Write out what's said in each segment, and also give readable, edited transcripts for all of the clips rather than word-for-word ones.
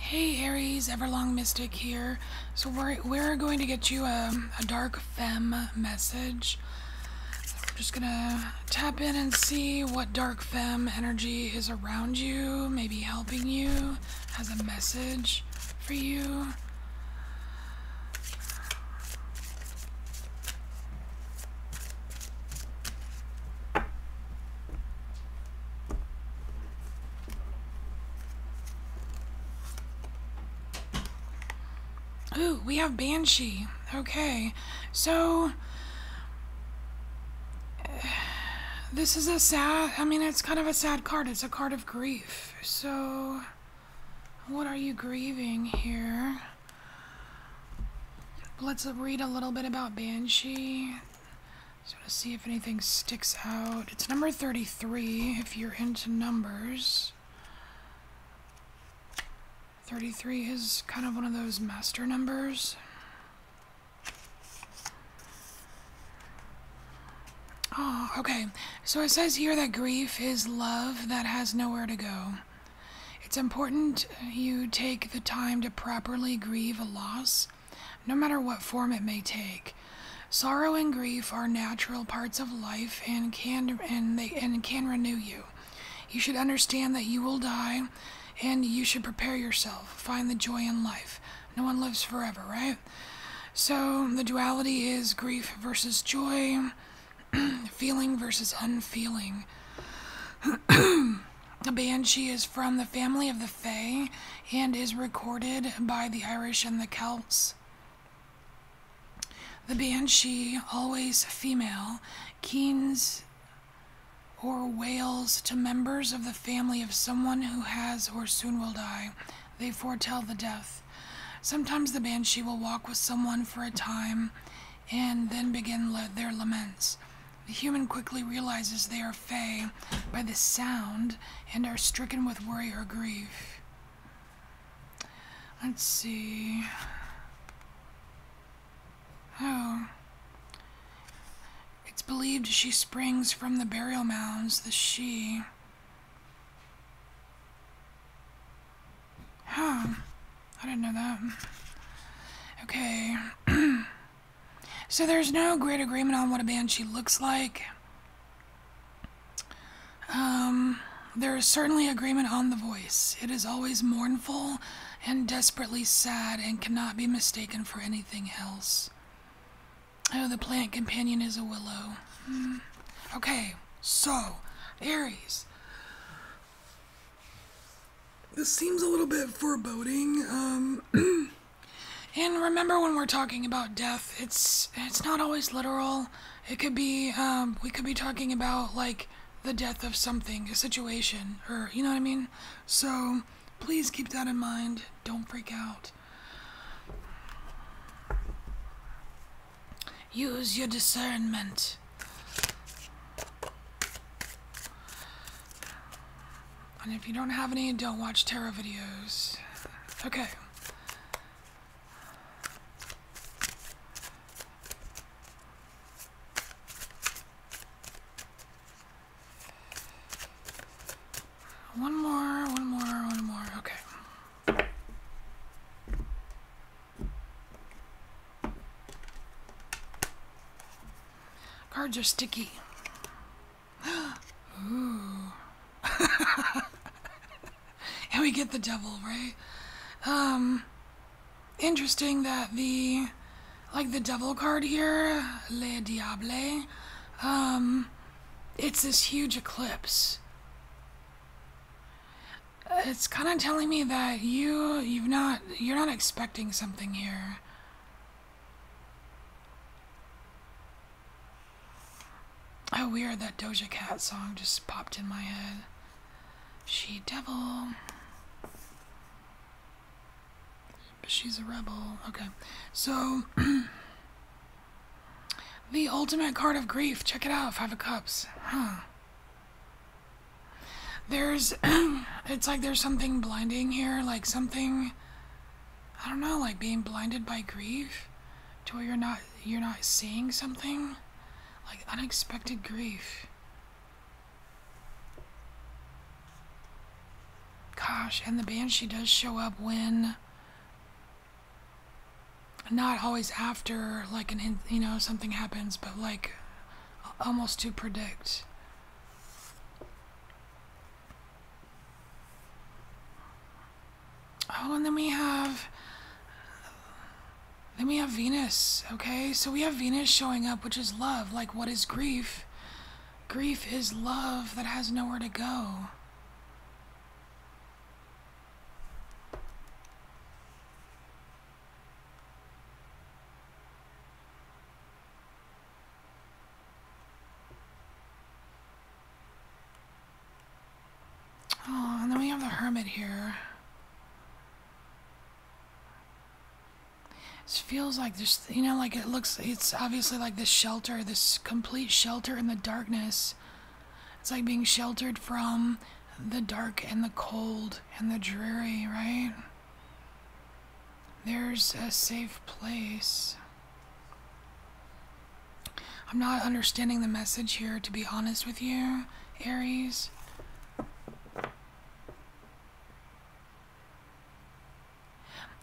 Hey Aries, EverlongMystic here. So we're going to get you a dark femme message. We're just gonna tap in and see what dark femme energy is around you, maybe helping you, has a message for you. Ooh, we have Banshee. Okay, so this is it's kind of a sad card. It's a card of grief. So what are you grieving here? Let's read a little bit about Banshee. So to see if anything sticks out. It's number 33 if you're into numbers. 33 is kind of one of those master numbers. Oh, okay. So it says here that grief is love that has nowhere to go. It's important you take the time to properly grieve a loss, no matter what form it may take. Sorrow and grief are natural parts of life and can renew you. You should understand that you will die, and you should prepare yourself. Find the joy in life. No one lives forever, right? So the duality is grief versus joy, feeling versus unfeeling. The Banshee is from the family of the Fae and is recorded by the Irish and the Celts. The Banshee, always female, keens or wails to members of the family of someone who has or soon will die. They foretell the death. Sometimes the Banshee will walk with someone for a time and then begin their laments. The human quickly realizes they are Fae by the sound and are stricken with worry or grief. Let's see. Oh. It's believed she springs from the burial mounds, the she. Huh. I didn't know that. Okay. So there's no great agreement on what a Banshee looks like. There is certainly agreement on the voice. It is always mournful and desperately sad and cannot be mistaken for anything else. Oh, the plant companion is a willow. Okay, so, Aries. This seems a little bit foreboding. And remember, when we're talking about death, it's not always literal. It could be, we could be talking about, like, the death of something, a situation, or, you know what I mean? So, please keep that in mind. Don't freak out. Use your discernment. And if you don't have any, don't watch tarot videos. Okay. One more. Okay. Cards are sticky. Ooh. And we get the devil, right? Interesting that the devil card here, Le Diable, it's this huge eclipse. It's kind of telling me that you're not expecting something here. Oh, weird, that Doja Cat song just popped in my head. She devil. But she's a rebel. Okay. So, the ultimate card of grief. Check it out, 5 of Cups. Huh. It's like there's something blinding here, like something, I don't know, like being blinded by grief to where you're not seeing something, like unexpected grief. Gosh, and the Banshee does show up when, not always after, like, something happens, but, like, almost to predict. Oh, and then we have Venus, okay? So we have Venus showing up, which is love. Like, what is grief? Grief is love that has nowhere to go. Oh, and then we have the Hermit here. This feels like this, like it's obviously like this shelter, this complete shelter in the darkness. It's like being sheltered from the dark and the cold and the dreary, right? There's a safe place. I'm not understanding the message here, to be honest with you, Aries.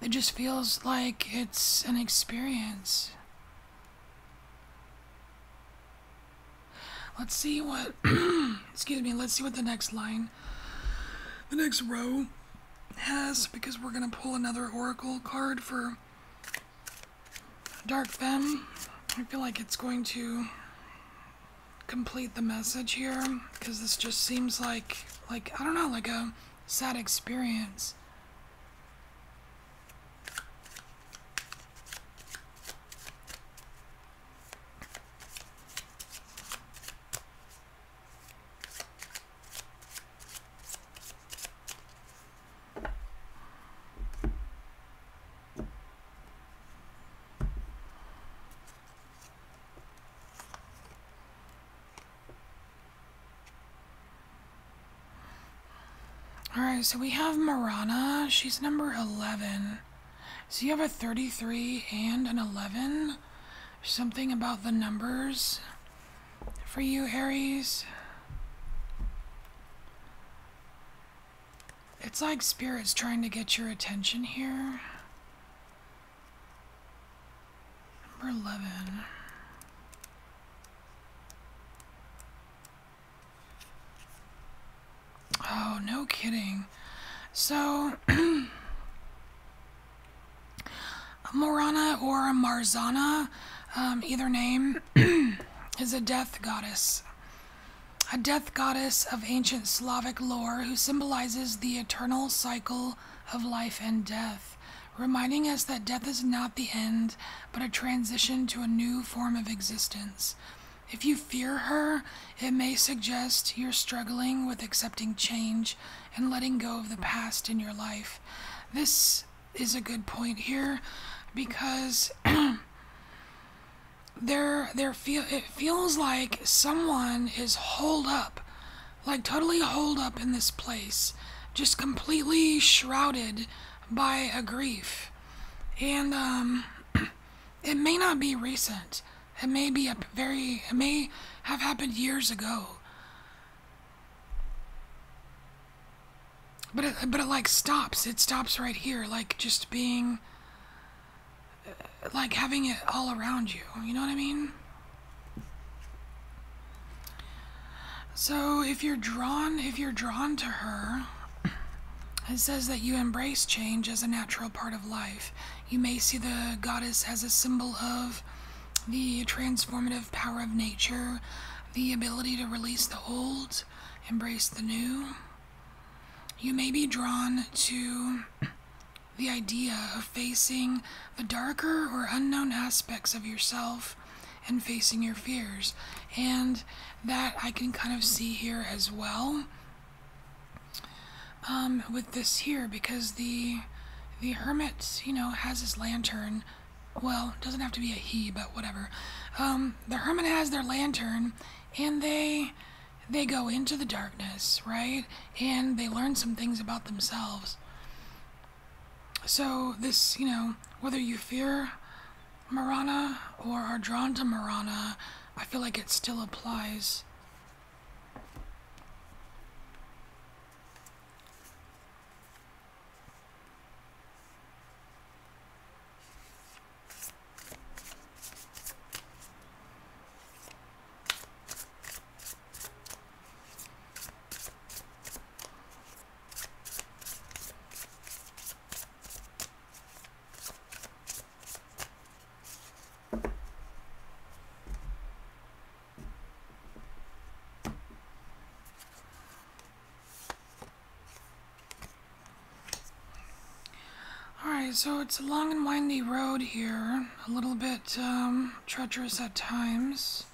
It just feels like it's an experience. Let's see what, excuse me, let's see what the next line, the next row has, because we're going to pull another oracle card for Dark Femme. I feel like it's going to complete the message here, because this just seems like, I don't know, like a sad experience. Alright, so we have Marana. She's number 11. So you have a 33 and an 11. Something about the numbers for you, Aries. It's like Spirit's trying to get your attention here. Number 11. Oh, no kidding. So, Morana or Marzana, either name, is a death goddess. A death goddess of ancient Slavic lore who symbolizes the eternal cycle of life and death, reminding us that death is not the end, but a transition to a new form of existence. If you fear her, it may suggest you're struggling with accepting change and letting go of the past in your life. This is a good point here because it feels like someone is holed up, like totally holed up in this place, just completely shrouded by a grief. And it may not be recent. It may be it may have happened years ago. But it like stops. It stops right here, like just being, like having it all around you. You know what I mean? So if you're drawn to her, it says that you embrace change as a natural part of life. You may see the goddess as a symbol of the transformative power of nature, the ability to release the old, embrace the new. You may be drawn to the idea of facing the darker or unknown aspects of yourself and facing your fears. And that I can kind of see here as well with this here, because the hermit, has his lantern. Well, it doesn't have to be a he, but whatever. The hermit has their lantern, and they go into the darkness, right? And they learn some things about themselves. So this, whether you fear Marana or are drawn to Marana, I feel like it still applies. Alright, so it's a long and windy road here, a little bit treacherous at times.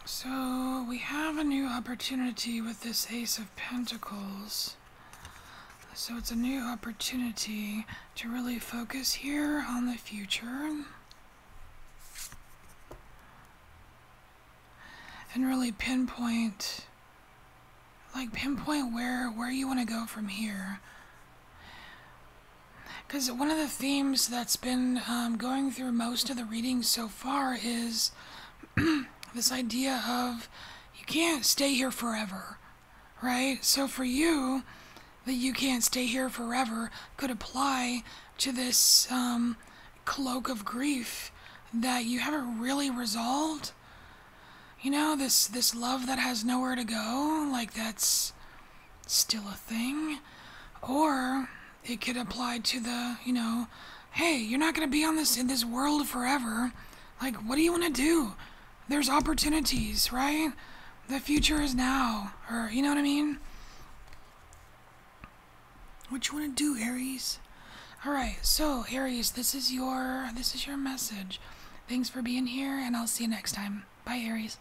So we have a new opportunity with this Ace of Pentacles. So it's a new opportunity to really focus here on the future and really pinpoint where you want to go from here. Because one of the themes that's been going through most of the readings so far is this idea of you can't stay here forever, right? So for you, that you can't stay here forever could apply to this cloak of grief that you haven't really resolved. You know, this love that has nowhere to go, like that's still a thing. Or it could apply to the, you know, hey, you're not going to be in this world forever. Like, what do you want to do? There's opportunities, right? The future is now. Or, you know what I mean? What you want to do, Aries? Alright, so, Aries, this is your message. Thanks for being here, and I'll see you next time. Bye, Aries.